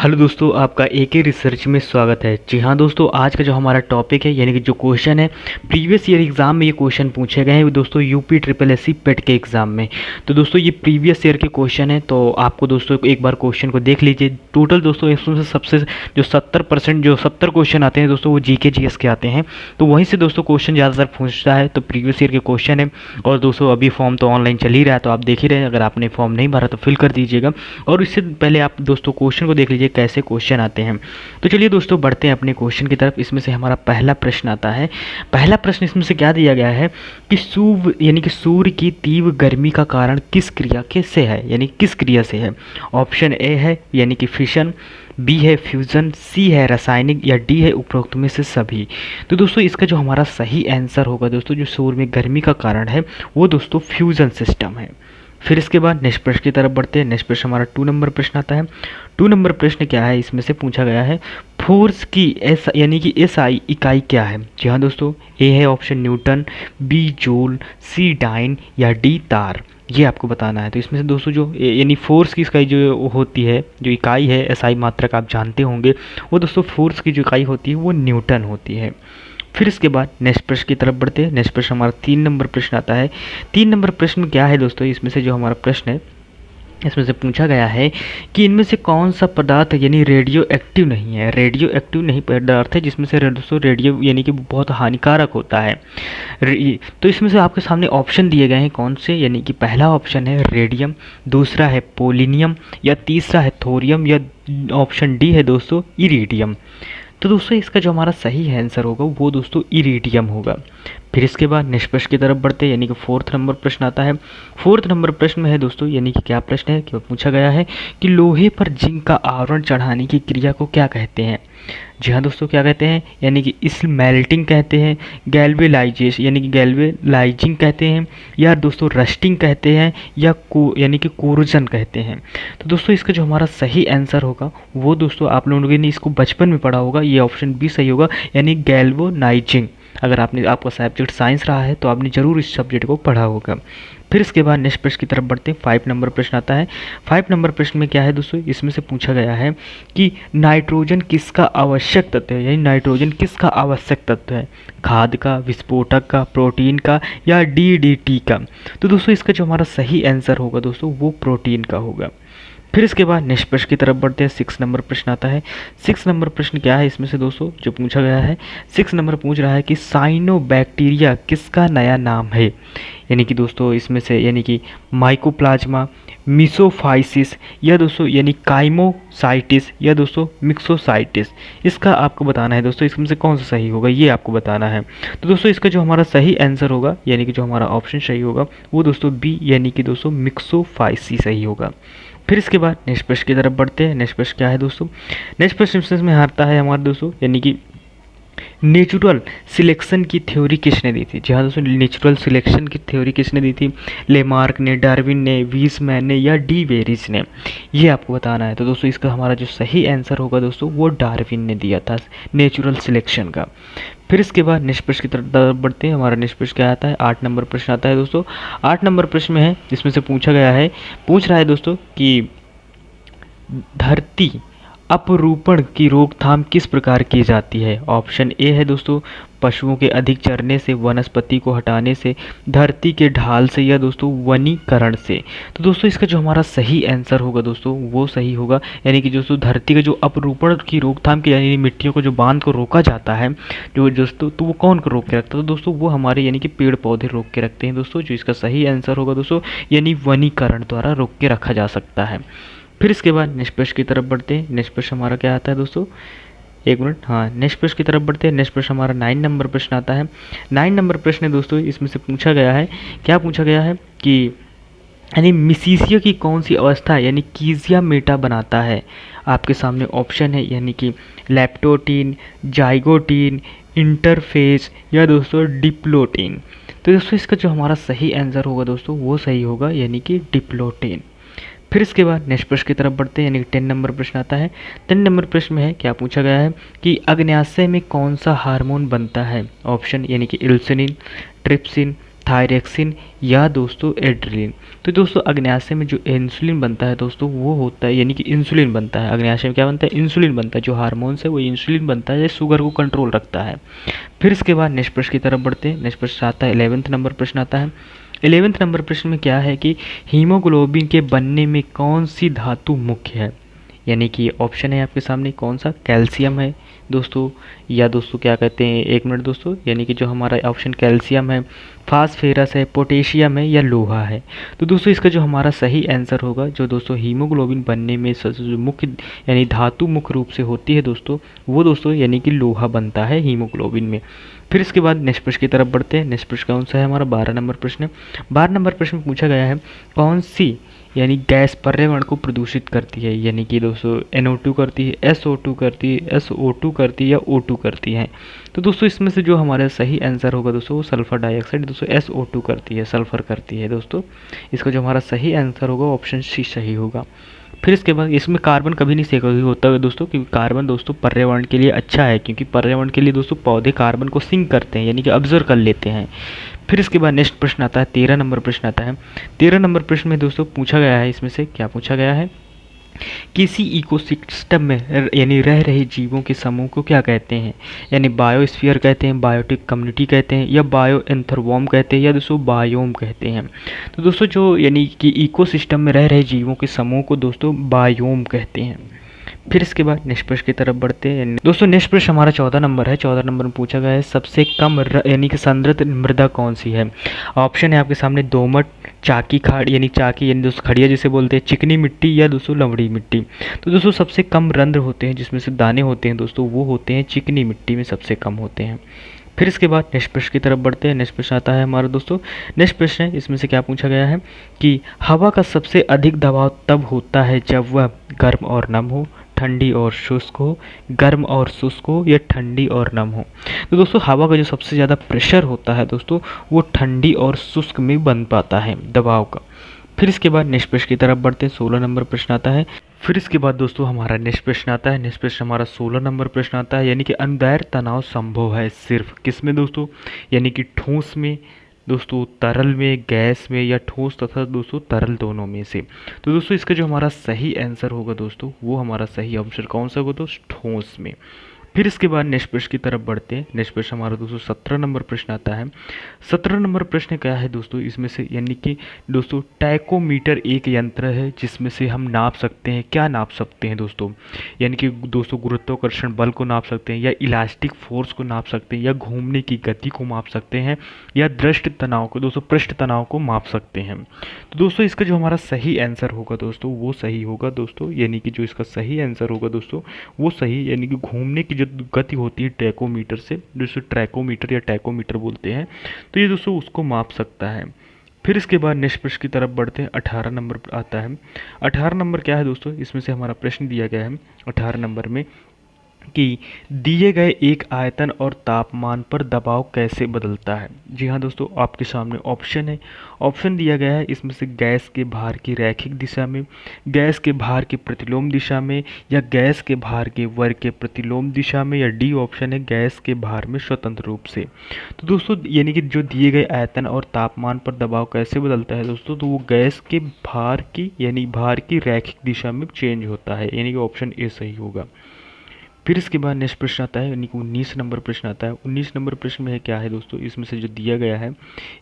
Hello दोस्तों, आपका एके research में स्वागत है। जी हाँ दोस्तों, आज का जो हमारा टॉपिक है यानी कि जो क्वेश्चन है, प्रीवियस ईयर एग्ज़ाम में ये क्वेश्चन पूछे गए हैं दोस्तों, यूपी ट्रिपल एससी पेट के एग्ज़ाम में। तो दोस्तों ये प्रीवियस ईयर के क्वेश्चन है, तो आपको दोस्तों एक बार क्वेश्चन को देख लीजिए। टोटल दोस्तों इसमें से सबसे जो 70% जो 70 क्वेश्चन आते हैं दोस्तों, वो जीके जीएस के आते हैं। तो वहीं से दोस्तों क्वेश्चन ज़्यादातर पूछता है, तो प्रीवियस ईयर के क्वेश्चन है। और दोस्तों अभी फॉर्म तो ऑनलाइन चल ही रहा है, तो आप देख ही रहे हैं। अगर आपने फॉर्म नहीं भरा तो फिल कर दीजिएगा। और इससे पहले आप दोस्तों क्वेश्चन को देख लीजिए कैसे क्वेश्चन आते हैं। तो चलिए दोस्तों बढ़ते हैं अपने क्वेश्चन की तरफ। इसमें से हमारा पहला प्रश्न आता है। पहला प्रश्न इसमें से क्या दिया गया है कि सूर्य की तीव्र गर्मी का कारण किस क्रिया के से है, यानी किस क्रिया से है। ऑप्शन ए है यानी कि फिशन, बी है फ्यूजन, सी है रासायनिक, या डी है उपरोक्त में से सभी। तो दोस्तों इसका जो हमारा सही आंसर होगा दोस्तों, जो सूर्य में गर्मी का कारण है वो दोस्तों फ्यूजन सिस्टम है। फिर इसके बाद नेक्स्ट प्रश्न की तरफ बढ़ते हैं। नेक्स्ट प्रश्न हमारा 2 नंबर प्रश्न आता है। 2 नंबर प्रश्न क्या है, इसमें से पूछा गया है फोर्स की एस यानी कि एसआई इकाई क्या है। जी हाँ दोस्तों, ए है ऑप्शन न्यूटन, बी जूल, सी डाइन, या डी तार। ये आपको बताना है। तो इसमें से दोस्तों जो यानी फोर्स की इकाई जो होती है, जो इकाई है एसआई मात्रक आप जानते होंगे, वो दोस्तों फोर्स की जो इकाई होती है वो न्यूटन होती है। फिर इसके बाद नेक्स्ट प्रश्न की तरफ बढ़ते हैं। नेक्स्ट प्रश्न हमारा 3 नंबर प्रश्न आता है। 3 नंबर प्रश्न में क्या है दोस्तों, इसमें से जो हमारा प्रश्न है इसमें से पूछा गया है कि इनमें से कौन सा पदार्थ यानी रेडियो एक्टिव नहीं है। रेडियो एक्टिव नहीं पदार्थ है जिसमें से दोस्तों रेडियो यानी कि बहुत हानिकारक होता है। तो इसमें से आपके सामने ऑप्शन दिए गए हैं कौन से, यानी कि पहला ऑप्शन है रेडियम, दूसरा है पोलिनियम, या तीसरा है थोरियम, या ऑप्शन डी है दोस्तों इरिडियम। तो दोस्तों इसका जो हमारा सही आंसर होगा वो दोस्तों इरिडियम होगा। फिर इसके बाद नेक्स्ट प्रश्न की तरफ बढ़ते हैं, यानी कि 4th नंबर प्रश्न आता है। 4th नंबर प्रश्न में है दोस्तों, यानी कि क्या प्रश्न है कि पूछा गया है कि लोहे पर जिंक का आवरण चढ़ाने की क्रिया को क्या कहते हैं। जी हाँ दोस्तों, क्या कहते हैं, यानी कि इस मेल्टिंग कहते हैं, गैल्वेलाइजेशन यानी कि गैल्वेलाइजिंग कहते हैं, या दोस्तों रस्टिंग कहते हैं, या यानी कि कोरोजन कहते हैं। तो दोस्तों इसका जो हमारा सही आंसर होगा वो दोस्तों आप लोगों ने इसको बचपन में पढ़ा होगा, ये ऑप्शन बी सही होगा, यानी गैल्वेनाइजिंग। अगर आपका सब्जेक्ट साइंस रहा है तो आपने जरूर इस सब्जेक्ट को पढ़ा होगा। फिर इसके बाद नेक्स्ट प्रश्न की तरफ बढ़ते हैं। 5 नंबर प्रश्न आता है। 5 नंबर प्रश्न में क्या है दोस्तों, इसमें से पूछा गया है कि नाइट्रोजन किसका आवश्यक तत्व है, यानी नाइट्रोजन किसका आवश्यक तत्व है। खाद का, विस्फोटक का, प्रोटीन का, या डीडीटी का। तो दोस्तों इसका जो हमारा सही आंसर होगा दोस्तों वो प्रोटीन का होगा। फिर इसके बाद नेक्स्ट प्रश्न की तरफ बढ़ते हैं। 6 नंबर प्रश्न आता है। 6 नंबर प्रश्न क्या है, इसमें से दोस्तों जो पूछा गया है 6 नंबर पूछ रहा है कि साइनोबैक्टीरिया किसका नया नाम है। यानी कि दोस्तों इसमें से यानी कि माइकोप्लाज्मा, मिसोफाइसिस, या दोस्तों यानी काइमोसाइटिस, या दोस्तों मिक्सोसाइटिस। इसका आपको बताना है दोस्तों, इसमें से कौन सा सही होगा ये आपको बताना है। तो दोस्तों इसका जो हमारा सही आंसर होगा, यानी कि जो हमारा ऑप्शन सही होगा वो दोस्तों बी, यानी कि दोस्तों मिक्सोफाइसिस सही होगा। फिर इसके बाद नेक्स्ट प्रश्न की तरफ बढ़ते हैं। नेक्स्ट प्रश्न क्या है दोस्तों, नेक्स्ट प्रश्न में आता है हमारे दोस्तों, यानी कि नेचुरल सिलेक्शन की थ्योरी किसने दी थी। जी हाँ दोस्तों, नेचुरल सिलेक्शन की थ्योरी किसने दी थी, लेमार्क ने, डार्विन ने, वीसमैन ने, या डी वेरिस ने। ये आपको बताना है। तो दोस्तों इसका हमारा जो सही आंसर होगा दोस्तों वो डार्विन ने दिया था नेचुरल सिलेक्शन का। फिर इसके बाद नेक्स्ट प्रश्न की तरफ बढ़ते हैं। हमारा नेक्स्ट प्रश्न क्या आता है, 8 नंबर प्रश्न आता है दोस्तों। 8 नंबर प्रश्न में है, जिसमें से पूछ रहा है दोस्तों कि धरती अपरूपण की रोकथाम किस प्रकार की जाती है। ऑप्शन ए है दोस्तों पशुओं के अधिक चरने से, वनस्पति को हटाने से, धरती के ढाल से, या दोस्तों वनीकरण से। तो दोस्तों इसका जो हमारा सही आंसर होगा दोस्तों वो सही होगा, यानी कि दोस्तों धरती का जो अपरूपण की रोकथाम की यानी मिट्टियों को जो बांध को रोका जाता है जो दोस्तों, तो वो कौन को रोक के रखता है, तो दोस्तों वो हमारे यानी कि पेड़ पौधे रोक के रखते हैं दोस्तों। जो इसका सही आंसर होगा दोस्तों, यानी वनीकरण द्वारा रोक के रखा जा सकता है। फिर इसके बाद नेक्स्ट प्रश्न की तरफ बढ़ते हैं। नेक्स्ट प्रश्न हमारा क्या आता है दोस्तों, एक मिनट, हाँ नेक्स्ट प्रश्न की तरफ बढ़ते हैं। नेक्स्ट प्रश्न हमारा 9 नंबर प्रश्न आता है। 9 नंबर प्रश्न है दोस्तों, इसमें से पूछा गया है, क्या पूछा गया है कि यानी मिसिसिया की कौन सी अवस्था यानी कीजिया मेटा बनाता है। आपके सामने ऑप्शन है, यानी कि लैप्टोटीन, जाइगोटीन, इंटरफेस, या दोस्तों डिप्लोटीन। तो दोस्तों इसका जो हमारा सही आंसर होगा दोस्तों वो सही होगा, यानी कि डिप्लोटीन। फिर इसके बाद नेक्स्ट प्रश्न की तरफ बढ़ते हैं, यानी कि 10 नंबर प्रश्न आता है। 10 नंबर प्रश्न में है, क्या पूछा गया है कि अग्न्याशय में कौन सा हार्मोन बनता है। ऑप्शन यानी कि इंसुलिन, ट्रिप्सिन, थायरक्सिन या दोस्तों एड्रेलिन। तो दोस्तों अग्न्याशय में जो इंसुलिन बनता है दोस्तों वो होता है, यानी कि इंसुलिन बनता है। अग्न्याशय में क्या बनता है? इंसुलिन बनता है। जो हार्मोन्स है वो इंसुलिन बनता है, जो शुगर को कंट्रोल रखता है। फिर इसके बाद नेक्स्ट प्रश्न की तरफ बढ़ते हैं। नेक्स्ट प्रश्न आता है 11th नंबर प्रश्न आता है। 11th नंबर प्रश्न में क्या है कि हीमोग्लोबिन के बनने में कौन सी धातु मुख्य है? यानी कि ऑप्शन है आपके सामने, कौन सा? कैल्शियम है दोस्तों, या दोस्तों क्या कहते हैं, एक मिनट दोस्तों, यानी कि जो हमारा ऑप्शन कैल्शियम है, फास्फेरस है, पोटेशियम है या लोहा है। तो दोस्तों इसका जो हमारा सही आंसर होगा, जो दोस्तों हीमोग्लोबिन बनने में सबसे जो मुख्य यानी धातु मुख्य रूप से होती है दोस्तों, वो दोस्तों यानी कि लोहा बनता है हीमोग्लोबिन में। फिर इसके बाद नेक्स्ट प्रश्न की तरफ बढ़ते हैं। नेक्स्ट प्रश्न कौन सा है? हमारा 12 नंबर प्रश्न है। 12 नंबर प्रश्न में पूछा गया है कौन सी यानी गैस पर्यावरण को प्रदूषित करती है? यानी कि दोस्तों NO2 करती है, SO2 करती है, SO2 करती है या O2 करती है। तो दोस्तों इसमें से जो हमारा सही आंसर होगा दोस्तों वो सल्फर डाइऑक्साइड दोस्तों SO2 करती है, सल्फर करती है दोस्तों। इसका जो हमारा सही आंसर होगा ऑप्शन सी सही होगा। फिर इसके बाद इसमें कार्बन कभी नहीं सेका होता है दोस्तों, क्योंकि कार्बन दोस्तों पर्यावरण के लिए अच्छा है, क्योंकि पर्यावरण के लिए दोस्तों पौधे कार्बन को सिंक करते हैं, यानी कि ऑब्जर्व कर लेते हैं। फिर इसके बाद नेक्स्ट प्रश्न आता है 13 नंबर प्रश्न आता है। 13 नंबर प्रश्न में दोस्तों पूछा गया है, इसमें से क्या पूछा गया है? किसी इकोसिस्टम में यानी रह रहे जीवों के समूह को क्या कहते हैं? यानी बायोस्फीयर कहते हैं, बायोटिक कम्युनिटी कहते हैं या बायो एंथरवॉर्म कहते हैं या दोस्तों बायोम कहते हैं। तो दोस्तों जो यानी कि इकोसिस्टम में रह रहे जीवों के समूह को दोस्तों बायोम कहते हैं। फिर इसके बाद नेक्स्ट प्रश्न की तरफ बढ़ते हैं दोस्तों। नेक्स्ट प्रश्न हमारा 14 नंबर है। 14 नंबर में पूछा गया है सबसे कम यानी कि सांद्रित मृदा कौन सी है? ऑप्शन है आपके सामने दोमट, चाकी खाड़ यानी चाकी यानी दोस्तों खड़िया जिसे बोलते हैं, चिकनी मिट्टी या दोस्तों लवड़ी मिट्टी। तो दोस्तों सबसे कम रंध्र होते हैं जिसमें से दाने होते हैं दोस्तों, वो होते हैं चिकनी मिट्टी में सबसे कम होते हैं। फिर इसके बाद नेक्स्ट प्रश्न की तरफ बढ़ते हैं। नेक्स्ट प्रश्न आता है हमारा दोस्तों, नेक्स्ट प्रश्न है इसमें से क्या पूछा गया है कि हवा का सबसे अधिक दबाव तब होता है जब वह गर्म और नम हो, ठंडी और शुष्क हो, गर्म और शुष्क हो या ठंडी और नम हो। तो दोस्तों हवा का जो सबसे ज़्यादा प्रेशर होता है दोस्तों वो ठंडी और शुष्क में बन पाता है दबाव का। फिर इसके बाद नेक्स्ट प्रश्न की तरफ बढ़ते हैं। 16 नंबर प्रश्न आता है। फिर इसके बाद दोस्तों हमारा नेक्स्ट प्रश्न आता है। नेक्स्ट प्रश्न हमारा 16 नंबर प्रश्न आता है, यानी कि अनुदैर्ध्य तनाव संभव है सिर्फ किस में दोस्तों? यानी कि ठोस में दोस्तों, तरल में, गैस में या ठोस तथा दोस्तों तरल दोनों में से। तो दोस्तों इसका जो हमारा सही आंसर होगा दोस्तों वो हमारा सही ऑप्शन कौन सा होगा दोस्तों? ठोस में। फिर इसके बाद नेक्स्ट प्रश्न की तरफ बढ़ते हैं। नेक्स्ट प्रश्न हमारा दोस्तों 17 नंबर प्रश्न आता है। 17 नंबर प्रश्न क्या है दोस्तों? इसमें से यानी कि दोस्तों टैकोमीटर एक यंत्र है जिसमें से हम नाप सकते हैं, क्या नाप सकते हैं दोस्तों? यानी कि दोस्तों गुरुत्वाकर्षण बल को नाप सकते हैं या इलास्टिक फोर्स को नाप सकते हैं या घूमने की गति को माप सकते हैं या दृष्ट तनाव को दोस्तों, पृष्ठ तनाव को माप सकते हैं। तो दोस्तों इसका जो हमारा सही आंसर होगा दोस्तों वो सही होगा दोस्तों, यानी कि जो इसका सही आंसर होगा दोस्तों वो सही, यानी कि घूमने की जो गति होती है टैकोमीटर से, जिसे ट्रैकोमीटर या टैकोमीटर बोलते हैं, तो ये दोस्तों उसको माप सकता है। फिर इसके बाद नेक्स्ट प्रश्न की तरफ बढ़ते हैं। 18 नंबर आता है। 18 नंबर क्या है दोस्तों? इसमें से हमारा प्रश्न दिया गया है 18 नंबर में कि दिए गए एक आयतन और तापमान पर दबाव कैसे बदलता है। जी हाँ दोस्तों, आपके सामने ऑप्शन है। ऑप्शन दिया गया है इसमें से गैस के भार की रैखिक दिशा में, गैस के भार के प्रतिलोम दिशा में या गैस के भार के वर्ग के प्रतिलोम दिशा में, या डी ऑप्शन है गैस के भार में स्वतंत्र रूप से। तो दोस्तों यानी कि जो दिए गए आयतन और तापमान पर दबाव कैसे बदलता है दोस्तों, तो वो गैस के भार की यानी भार की रैखिक दिशा में चेंज होता है, यानी कि ऑप्शन ए सही होगा। फिर इसके बाद नेक्स्ट प्रश्न आता है, यानी कि 19 नंबर प्रश्न आता है। 19 नंबर प्रश्न में क्या है दोस्तों? इसमें से जो दिया गया है,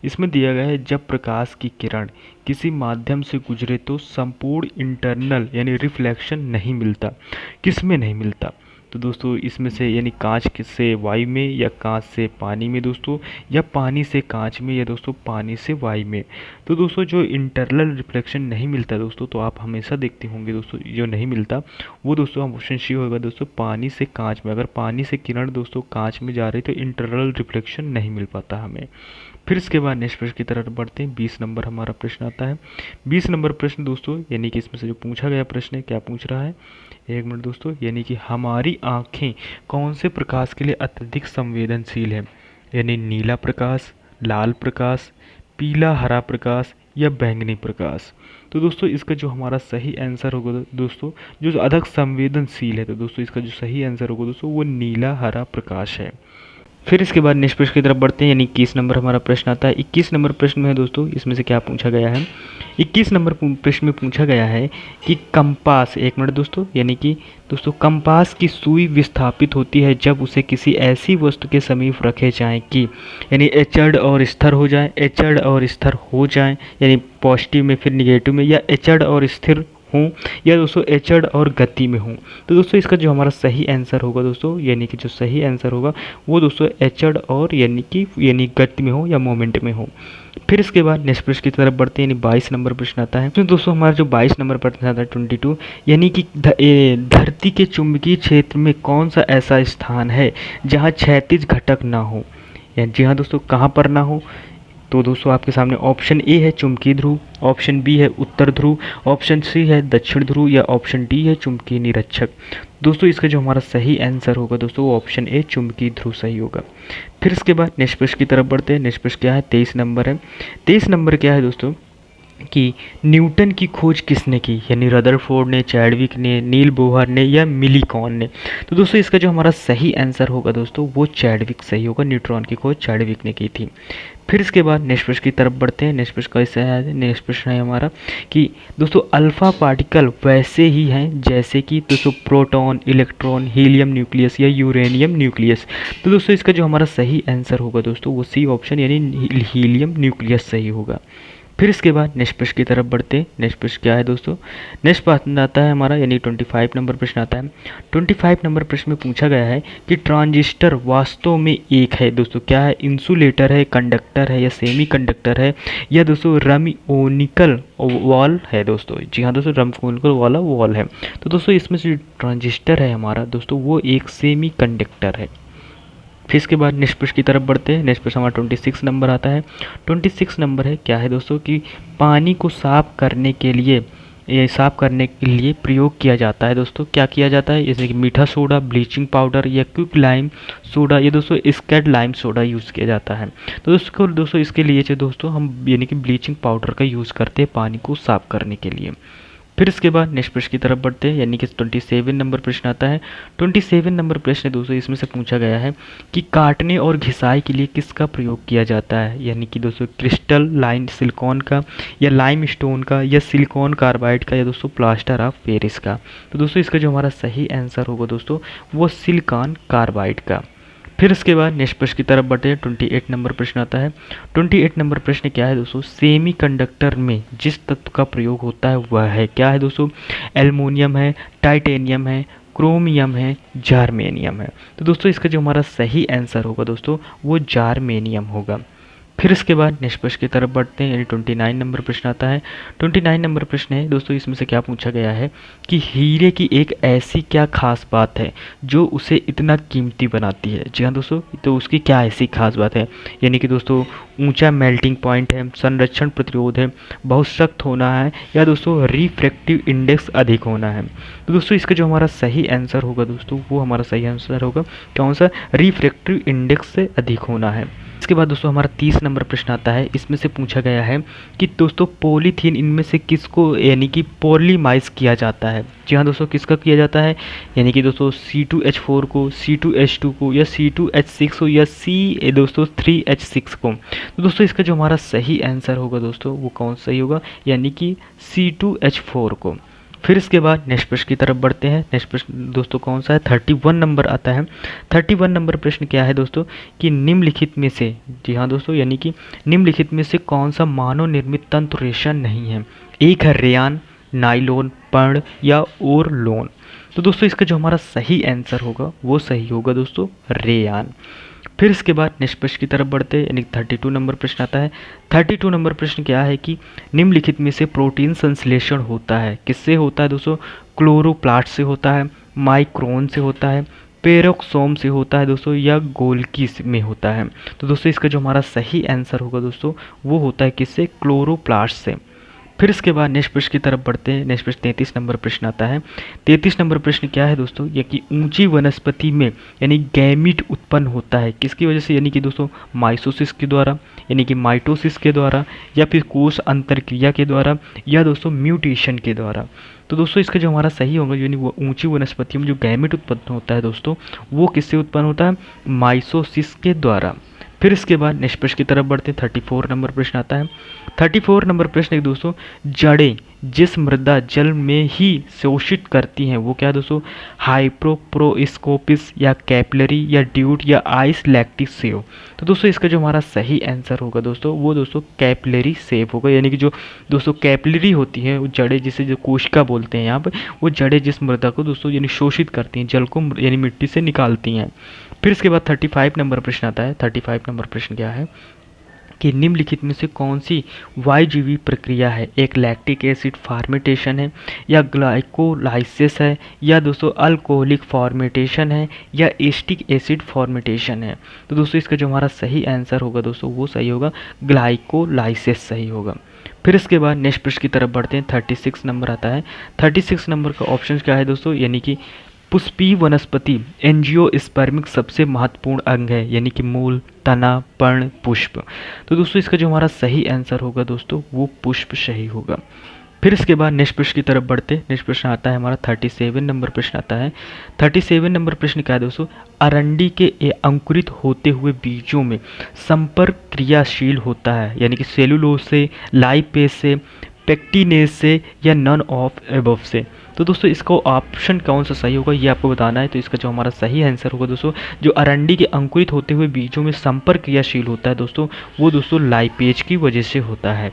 इसमें दिया गया है जब प्रकाश की किरण किसी माध्यम से गुजरे तो संपूर्ण इंटरनल यानी रिफ्लेक्शन नहीं मिलता, किस में नहीं मिलता? तो दोस्तों इसमें से यानी कांच से वायु में या कांच से पानी में दोस्तों, या पानी से कांच में या दोस्तों पानी से वायु में। तो दोस्तों जो इंटरनल रिफ्लेक्शन नहीं मिलता दोस्तों, तो आप हमेशा देखते होंगे दोस्तों जो नहीं मिलता वो दोस्तों ऑप्शन सी होगा दोस्तों पानी से कांच में। अगर पानी से किरण दोस्तों कांच में जा रही तो इंटरनल रिफ्लेक्शन नहीं मिल पाता हमें। फिर इसके बाद नेक्स्ट प्रश्न की तरफ बढ़ते हैं। 20 नंबर हमारा प्रश्न आता है। 20 नंबर प्रश्न दोस्तों यानी कि इसमें से जो पूछा गया प्रश्न है, क्या पूछ रहा है, एक मिनट दोस्तों, यानी कि हमारी आँखें कौन से प्रकाश के लिए अत्यधिक संवेदनशील है? यानी नीला प्रकाश, लाल प्रकाश, पीला हरा प्रकाश या बैंगनी प्रकाश। तो दोस्तों इसका जो हमारा सही आंसर होगा दोस्तों, जो अधिक संवेदनशील है, तो दोस्तों इसका जो सही आंसर होगा दोस्तों वो नीला हरा प्रकाश है। फिर इसके बाद नेक्स्ट प्रश्न की तरफ बढ़ते हैं, यानी 21 नंबर हमारा प्रश्न आता है। 21 नंबर प्रश्न में है दोस्तों, इसमें से क्या पूछा गया है। 21 नंबर प्रश्न में पूछा गया है कि कंपास, एक मिनट दोस्तों, यानी कि दोस्तों कंपास की सुई विस्थापित होती है जब उसे किसी ऐसी वस्तु के समीप रखे जाएं कि यानी एचड और स्थिर हो जाए, एचड और स्थिर हो जाए, यानी पॉजिटिव में फिर निगेटिव में, या एचड और स्थिर हूँ, या दोस्तों एचड और गति में हूँ। तो दोस्तों इसका जो हमारा सही आंसर होगा दोस्तों, यानी कि जो सही आंसर होगा वो दोस्तों एचड और यानी गति में हो या मोमेंट में हो। फिर इसके बाद नेक्स्ट प्रश्न की तरफ बढ़ते हैं, यानी 22 नंबर प्रश्न आता है। तो दोस्तों हमारा जो 22 नंबर प्रश्न आता है 22, यानी कि धरती के चुंबकीय क्षेत्र में कौन सा ऐसा स्थान है जहाँ क्षैतिज घटक ना हो। जी हाँ दोस्तों, कहाँ पर ना हो। तो दोस्तों आपके सामने ऑप्शन ए है चुंबकीय ध्रुव, ऑप्शन बी है उत्तर ध्रुव, ऑप्शन सी है दक्षिण ध्रुव, या ऑप्शन डी है चुंबकीय निरक्षक। दोस्तों इसका जो हमारा सही आंसर होगा दोस्तों वो ऑप्शन ए चुंबकीय ध्रुव सही होगा। फिर इसके बाद नेक्स्ट प्रश्न की तरफ बढ़ते हैं। नेक्स्ट प्रश्न क्या है, 23 नंबर है। 23 नंबर क्या है दोस्तों कि न्यूटन की खोज किसने की, यानी रदरफोर्ड ने, चैडविक ने, नील बोहर ने, या मिलीकॉन ने। तो दोस्तों इसका जो हमारा सही आंसर होगा दोस्तों वो चैडविक सही होगा, न्यूट्रॉन की खोज चैडविक ने की थी। फिर इसके बाद नेक्स्ट प्रश्न की तरफ बढ़ते हैं। नेक्स्ट प्रश्न कैसे है, नेक्स्ट प्रश्न है हमारा कि दोस्तों अल्फा पार्टिकल वैसे ही हैं जैसे कि दोस्तों प्रोटॉन, इलेक्ट्रॉन, हीलियम न्यूक्लियस या यूरेनियम न्यूक्लियस। तो दोस्तों इसका जो हमारा सही आंसर होगा दोस्तों वो सी ऑप्शन यानी हीलियम न्यूक्लियस सही होगा। फिर इसके बाद नेक्स्ट प्रश्न की तरफ बढ़ते हैं। नेक्स्ट प्रश्न क्या है दोस्तों, नेक्स्ट प्रश्न आता है हमारा यानी 25 नंबर प्रश्न आता है। 25 नंबर प्रश्न में पूछा गया है कि ट्रांजिस्टर वास्तव में एक है दोस्तों, क्या है, इंसुलेटर है, कंडक्टर है, या सेमी कंडक्टर है, या दोस्तों रमिओनिकल वॉल है दोस्तों। जी हाँ दोस्तों, रमिओनिकल वाला वॉल है। तो दोस्तों इसमें से ट्रांजिस्टर है हमारा दोस्तों वो एक सेमी कंडक्टर है। फिर इसके बाद नेक्स्ट प्रश्न की तरफ बढ़ते हैं। नेक्स्ट प्रश्न हमारा 26 नंबर आता है। 26 नंबर है क्या है दोस्तों कि पानी को साफ करने के लिए प्रयोग किया जाता है दोस्तों, क्या किया जाता है, जैसे कि मीठा सोडा, ब्लीचिंग पाउडर, या क्विक लाइम सोडा, या दोस्तों स्केड लाइम सोडा यूज़ किया जाता है। तो दोस्तों इसके लिए दोस्तों हम यानी कि ब्लीचिंग पाउडर का यूज़ करते हैं पानी को साफ करने के लिए। फिर इसके बाद नेक्स्ट प्रश्न की तरफ बढ़ते हैं, यानी कि 27 नंबर प्रश्न आता है। 27 नंबर प्रश्न दोस्तों इसमें से पूछा गया है कि काटने और घिसाई के लिए किसका प्रयोग किया जाता है, यानी कि दोस्तों क्रिस्टल लाइन सिलिकॉन का, या लाइम स्टोन का, या सिलिकॉन कार्बाइड का, या दोस्तों प्लास्टर ऑफ पेरिस का। तो दोस्तों इसका जो हमारा सही आंसर होगा दोस्तों वो सिलिकॉन कार्बाइड का। फिर इसके बाद नेक्स्ट प्रश्न की तरफ बढ़ते हैं। 28 नंबर प्रश्न आता है। 28 नंबर प्रश्न क्या है दोस्तों, सेमी कंडक्टर में जिस तत्व का प्रयोग होता है वह है, क्या है दोस्तों, एल्युमिनियम है, टाइटेनियम है, क्रोमियम है, जार्मेनियम है। तो दोस्तों इसका जो हमारा सही आंसर होगा दोस्तों वो जार्मेनियम होगा। फिर इसके बाद नेक्स्ट प्रश्न की तरफ बढ़ते हैं, यानी 29 नंबर प्रश्न आता है। 29 नंबर प्रश्न है दोस्तों इसमें से क्या पूछा गया है कि हीरे की एक ऐसी क्या खास बात है जो उसे इतना कीमती बनाती है। जी हाँ दोस्तों, तो उसकी क्या ऐसी खास बात है, यानी कि दोस्तों ऊंचा मेल्टिंग पॉइंट है, संरक्षण प्रतिरोध है, बहुत सख्त होना है, या दोस्तों रिफ्रैक्टिव इंडेक्स अधिक होना है। तो दोस्तों इसका जो हमारा सही आंसर होगा दोस्तों वो हमारा सही आंसर होगा कौन सा, रिफ्रैक्टिव इंडेक्स से अधिक होना है। इसके बाद दोस्तों हमारा 30 नंबर प्रश्न आता है। इसमें से पूछा गया है कि दोस्तों पॉलीथीन इनमें से किसको यानी कि पॉलीमाइज किया जाता है। जी हाँ दोस्तों, किसका किया जाता है, यानी कि दोस्तों C2H4 को, C2H2 को, या C2H6 को, या दोस्तों 3H6 को। तो दोस्तों इसका जो हमारा सही आंसर होगा दोस्तों वो कौन सही होगा, यानी कि C2H4 को। फिर इसके बाद नेक्स्ट प्रश्न की तरफ बढ़ते हैं। नेक्स्ट प्रश्न दोस्तों कौन सा है, 31 नंबर आता है। 31 नंबर प्रश्न क्या है दोस्तों कि निम्नलिखित में से, जी हाँ दोस्तों, यानी कि निम्नलिखित में से कौन सा मानव निर्मित तंतु रेशा नहीं है। एक है रेयान, नाइलोन, पर्ण, या ओरलोन। तो दोस्तों इसका जो हमारा सही आंसर होगा वो सही होगा दोस्तों रेयान। फिर इसके बाद नेक्स्ट प्रश्न की तरफ बढ़ते हैं, यानी 32 नंबर प्रश्न आता है। 32 नंबर प्रश्न क्या है कि निम्नलिखित में से प्रोटीन संश्लेषण होता है, किससे होता है दोस्तों, क्लोरोप्लास्ट से होता है, माइक्रोन से होता है, पेरोक्सोम से होता है दोस्तों, या गोल्गी में होता है। तो दोस्तों इसका जो हमारा सही आंसर होगा दोस्तों वो होता है किससे, क्लोरोप्लास्ट से। फिर इसके बाद नेक्स्ट प्रश्न की तरफ बढ़ते हैं। नेक्स्ट प्रश्न 33 नंबर प्रश्न आता है। 33 नंबर प्रश्न क्या है दोस्तों, ये कि ऊंची वनस्पति में यानी गैमीट उत्पन्न होता है किसकी वजह से, यानी कि दोस्तों माइटोसिस के द्वारा, यानी कि माइटोसिस के द्वारा, या फिर कोष अंतरक्रिया के द्वारा, या दोस्तों म्यूटेशन के द्वारा। तो दोस्तों इसका जो हमारा सही होगा, यानी वो ऊंची वनस्पतियों में जो गैमेट उत्पन्न होता है दोस्तों, वो किससे उत्पन्न होता है? माइटोसिस के द्वारा। फिर इसके बाद नेक्स्ट प्रश्न की तरफ बढ़ते हैं। 34 नंबर प्रश्न आता है। 34 नंबर प्रश्न है दोस्तों, जड़ें जिस मृदा जल में ही शोषित करती हैं वो क्या है दोस्तों? हाइप्रोप्रोस्कोपिस या कैपिलरी या ड्यूट या आइस लैक्टिक सेव। तो दोस्तों इसका जो हमारा सही आंसर होगा दोस्तों, वो दोस्तों कैपिलरी सेव होगा। यानी कि जो दोस्तों कैपिलरी होती है, वो जड़ें जिसे जो कोशिका बोलते हैं यहाँ पे, वो जड़ें जिस मृदा को दोस्तों यानी शोषित करती हैं, जल को यानी मिट्टी से निकालती हैं। फिर इसके बाद 35 नंबर प्रश्न आता है। 35 नंबर प्रश्न क्या है कि निम्नलिखित में से कौन सी वायुजीवी प्रक्रिया है? एक लैक्टिक एसिड फॉर्मेटेशन है, या ग्लाइकोलाइसिस है, या दोस्तों अल्कोहलिक फॉर्मेटेशन है, या एस्टिक एसिड फॉर्मेटेशन है। तो दोस्तों इसका जो हमारा सही आंसर होगा दोस्तों, वो सही होगा ग्लाइकोलाइसिस सही होगा। फिर इसके बाद नेक्स्ट प्रश्न की तरफ बढ़ते हैं। 36 नंबर आता है। 36 नंबर का ऑप्शन क्या है दोस्तों? यानी कि पुष्पीय वनस्पति एंजियोस्पर्मिक सबसे महत्वपूर्ण अंग है, यानी कि मूल, तना, पर्ण, पुष्प। तो दोस्तों इसका जो हमारा सही आंसर होगा दोस्तों, वो पुष्प सही होगा। फिर इसके बाद नेक्स्ट प्रश्न की तरफ बढ़ते। नेक्स्ट प्रश्न आता है हमारा 37 नंबर प्रश्न आता है। 37 नंबर प्रश्न क्या है दोस्तों? अरंडी के अंकुरित होते हुए बीजों में संपर्क क्रियाशील होता है, यानी कि सेलुलोज से, लाइपेज से, पेक्टिनेज से, या नन ऑफ एबव से। तो दोस्तों इसका ऑप्शन कौन सा सही होगा ये आपको बताना है। तो इसका जो हमारा सही आंसर होगा दोस्तों, जो अरंडी के अंकुरित होते हुए बीजों में संपर्क क्रियाशील होता है दोस्तों, वो दोस्तों लाइपेज की वजह से होता है।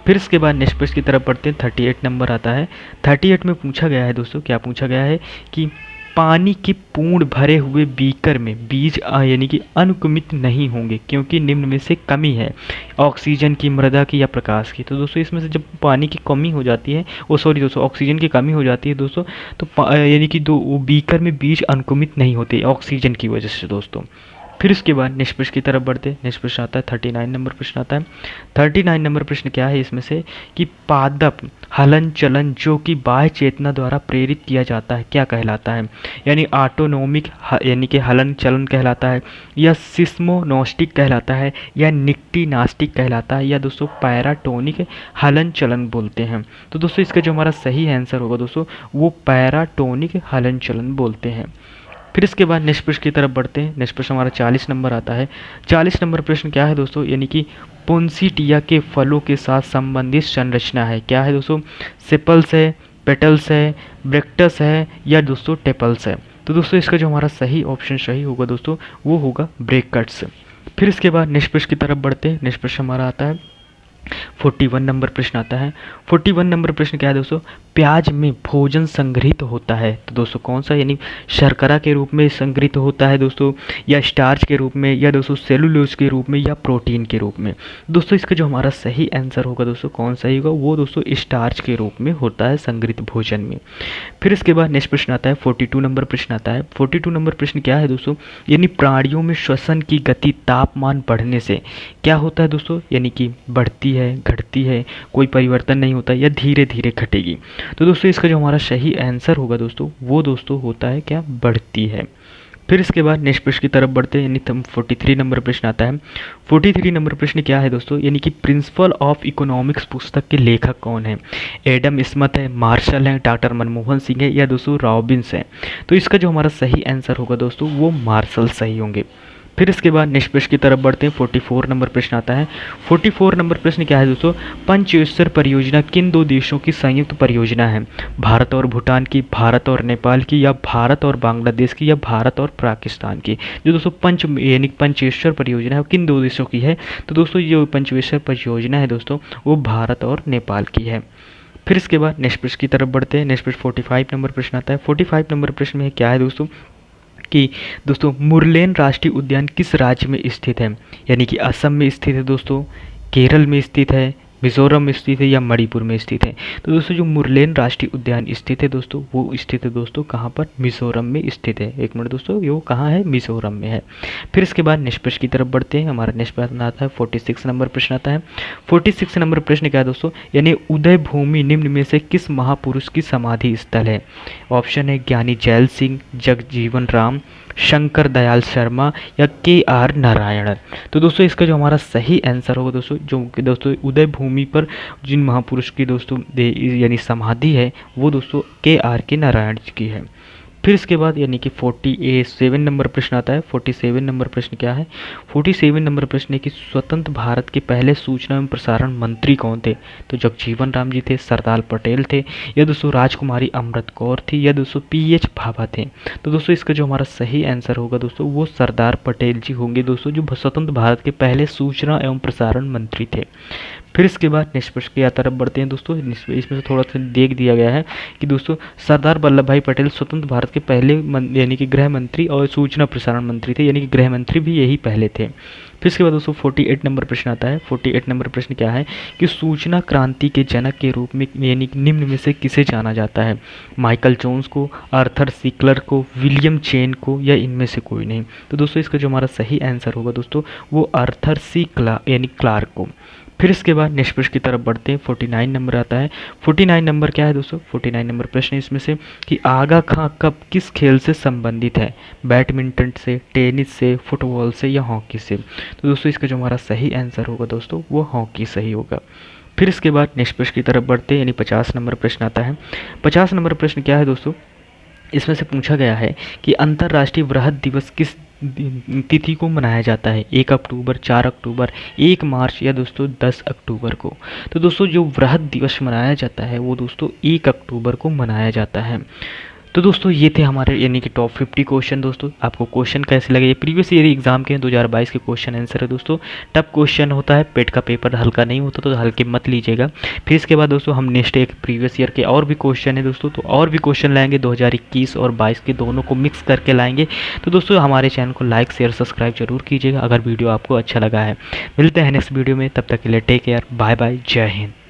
फिर इसके बाद नेक्स्ट प्रश्न की तरफ बढ़ते हैं। 38 नंबर आता है। 38 में पूछा गया है दोस्तों, क्या पूछा गया है कि पानी के पूर्ण भरे हुए बीकर में बीज यानी कि अनुक्रमित नहीं होंगे क्योंकि निम्न में से कमी है, ऑक्सीजन की, मृदा की, या प्रकाश की। तो दोस्तों इसमें से जब पानी की कमी हो जाती है, दोस्तों ऑक्सीजन की कमी हो जाती है दोस्तों, तो यानी कि दो बीकर में बीज अनुक्रमित नहीं होते ऑक्सीजन की वजह से दोस्तों। फिर उसके बाद नेक्स्ट प्रश्न की तरफ बढ़ते। नेक्स्ट प्रश्न आता है 39 नंबर प्रश्न आता है। 39 नंबर प्रश्न क्या है इसमें से कि पादप हलन चलन जो कि बाह्य चेतना द्वारा प्रेरित किया जाता है क्या कहलाता है? यानी ऑटोनोमिक यानी कि हलन चलन कहलाता है, या सिस्मोनोस्टिक कहलाता है, या निक्टिनास्टिक कहलाता है, या दोस्तों पैराटोनिक हलन चलन बोलते हैं। तो दोस्तों इसका जो हमारा सही आंसर होगा दोस्तों, वो पैराटोनिक हलन चलन बोलते हैं। फिर इसके बाद नेक्स्ट प्रश्न की तरफ बढ़ते हैं। नेक्स्ट प्रश्न हमारा 40 नंबर आता है। 40 नंबर प्रश्न क्या है दोस्तों? यानी कि पोन्सिटिया के फलों के साथ संबंधित संरचना है क्या है दोस्तों? सेपल्स है, पेटल्स है, ब्रेक्टस है, या दोस्तों टेपल्स है। तो दोस्तों इसका जो हमारा सही ऑप्शन सही होगा दोस्तों, वो होगा ब्रेक्टस। फिर इसके बाद नेक्स्ट प्रश्न की तरफ बढ़ते हैं। नेक्स्ट प्रश्न हमारा आता है 41 नंबर प्रश्न आता है। 41 नंबर प्रश्न क्या है दोस्तों? प्याज में भोजन संग्रहित होता है तो दोस्तों कौन सा? यानी शर्करा के रूप में संग्रहित होता है दोस्तों, या स्टार्च के रूप में, या दोस्तों सेलुलोज के रूप में, या प्रोटीन के रूप में। दोस्तों इसका जो हमारा सही आंसर होगा दोस्तों, कौन सही होगा? वो दोस्तों स्टार्च के रूप में होता है संग्रहित भोजन में। फिर इसके बाद नेक्स्ट प्रश्न आता है 42 नंबर प्रश्न आता है। 42 नंबर प्रश्न क्या है दोस्तों? यानी प्राणियों में श्वसन की गति तापमान बढ़ने से क्या होता है दोस्तों? यानी कि बढ़ती है, घटती है, कोई परिवर्तन नहीं होता, या धीरे धीरे घटेगी। तो दोस्तों इसका जो हमारा सही आंसर होगा दोस्तों, वो दोस्तों होता है क्या? बढ़ती है। फिर इसके बाद नेक्स्ट प्रश्न की तरफ बढ़ते हैं। यानी 43 नंबर प्रश्न आता है। 43 नंबर प्रश्न क्या है दोस्तों? यानी कि प्रिंसिपल ऑफ इकोनॉमिक्स पुस्तक के लेखक कौन है? एडम स्मिथ है, मार्शल है, डॉक्टर मनमोहन सिंह है, या दोस्तों रॉबिन्स है। तो इसका जो हमारा सही आंसर होगा दोस्तों, वो मार्शल सही होंगे। फिर इसके बाद नेक्स्ट प्रश्न की तरफ बढ़ते हैं। 44 नंबर प्रश्न आता है। 44 नंबर प्रश्न क्या है दोस्तों? पंचेश्वर परियोजना किन दो देशों की संयुक्त परियोजना है? भारत और भूटान की, भारत और नेपाल की, या भारत और बांग्लादेश की, या भारत और पाकिस्तान की। जो दोस्तों यानी पंचेश्वर परियोजना है वो किन दो देशों की है? तो दोस्तों जो पंचेश्वर परियोजना है दोस्तों, वो भारत और नेपाल की है। फिर इसके बाद नेक्स्ट प्रश्न की तरफ बढ़ते हैं। नेक्स्ट प्रश्न 45 नंबर प्रश्न आता है। 45 नंबर प्रश्न में क्या है दोस्तों कि दोस्तों मुरलेन राष्ट्रीय उद्यान किस राज्य में स्थित है? यानी कि असम में स्थित है दोस्तों, केरल में स्थित है, मिजोरम में स्थित है, या मणिपुर में स्थित है। तो दोस्तों जो मुरलेन राष्ट्रीय उद्यान स्थित है दोस्तों, वो स्थित है दोस्तों कहाँ पर? मिजोरम में स्थित है। एक मिनट दोस्तों, ये वो कहाँ है? मिजोरम में है। फिर इसके बाद नेक्स्ट प्रश्न की तरफ बढ़ते हैं। हमारा नेक्स्ट प्रश्न आता है 46 नंबर प्रश्न आता है। 46 नंबर प्रश्न क्या है दोस्तों? यानी उदय भूमि निम्न में से किस महापुरुष की समाधि स्थल है? ऑप्शन है ज्ञानी जैल सिंह, जगजीवन राम, शंकर दयाल शर्मा, या KR नारायण। तो दोस्तों इसका जो हमारा सही आंसर होगा दोस्तों, जो दोस्तों उदय भूमि भूमि पर जिन महापुरुष की दोस्तों यानी समाधि है वो दोस्तों के नारायण जी की है। फिर इसके बाद यानी कि 47 नंबर प्रश्न आता है। 47 नंबर प्रश्न क्या है? 47 नंबर प्रश्न है कि स्वतंत्र भारत के पहले सूचना एवं प्रसारण मंत्री कौन थे? तो जगजीवन राम जी थे, सरदार पटेल थे, या दोस्तों राजकुमारी अमृत कौर थी, या दोस्तों PH भाभा थे। तो दोस्तों इसका जो हमारा सही आंसर होगा दोस्तों वो सरदार पटेल जी होंगे दोस्तों, जो स्वतंत्र भारत के पहले सूचना एवं प्रसारण मंत्री थे। फिर इसके बाद निष्कर्ष की तरफ बढ़ते हैं दोस्तों। इसमें से थोड़ा सा देख दिया गया है कि दोस्तों सरदार वल्लभ भाई पटेल स्वतंत्र भारत के पहले यानी कि गृह मंत्री और सूचना प्रसारण मंत्री थे, यानी कि गृह मंत्री भी यही पहले थे। फिर इसके बाद दोस्तों 48 नंबर प्रश्न आता है। 48 नंबर प्रश्न क्या है कि सूचना क्रांति के जनक के रूप में यानी निम्न में से किसे जाना जाता है? माइकल जोन्स को, आर्थर सी क्लर्क को, विलियम चेन को, या इनमें से कोई नहीं। तो दोस्तों इसका जो हमारा सही आंसर होगा दोस्तों वो आर्थर सी क्लार्क को। फिर इसके बाद निष्कर्ष की तरफ बढ़ते हैं। 49 नंबर आता है। 49 नंबर क्या है दोस्तों? 49 नंबर प्रश्न इसमें से कि आगा खां कब किस खेल से संबंधित है? बैडमिंटन से, टेनिस से, फुटबॉल से, या हॉकी से? तो दोस्तों इसका जो हमारा सही आंसर होगा दोस्तों वो हॉकी सही होगा। फिर इसके बाद निष्कर्ष की तरफ बढ़ते हैं, यानी 50 नंबर प्रश्न आता है। 50 नंबर प्रश्न क्या है दोस्तों? इसमें से पूछा गया है कि अंतर्राष्ट्रीय वृहद दिवस किस तिथि को मनाया जाता है? 1 अक्टूबर, 4 अक्टूबर, 1 मार्च, या दोस्तों 10 अक्टूबर को? तो दोस्तों जो वृहद दिवस मनाया जाता है वो दोस्तों 1 अक्टूबर को मनाया जाता है। तो दोस्तों ये थे हमारे यानी कि टॉप 50 क्वेश्चन। दोस्तों आपको क्वेश्चन कैसे लगे? ये प्रीवियस ईयर एग्जाम के 2022 के क्वेश्चन आंसर है दोस्तों। टफ क्वेश्चन होता है, पेट का पेपर हल्का नहीं होता, तो हल्के मत लीजिएगा। फिर इसके बाद दोस्तों हम नेक्स्ट एक प्रीवियस ईयर के और भी क्वेश्चन है दोस्तों, तो और भी क्वेश्चन लाएंगे 2021 और 22 के दोनों को मिक्स करके लाएंगे। तो दोस्तों हमारे चैनल को लाइक शेयर सब्सक्राइब जरूर कीजिएगा अगर वीडियो आपको अच्छा लगा है। मिलते हैं नेक्स्ट वीडियो में, तब तक के लिए टेक केयर, बाय बाय, जय हिंद।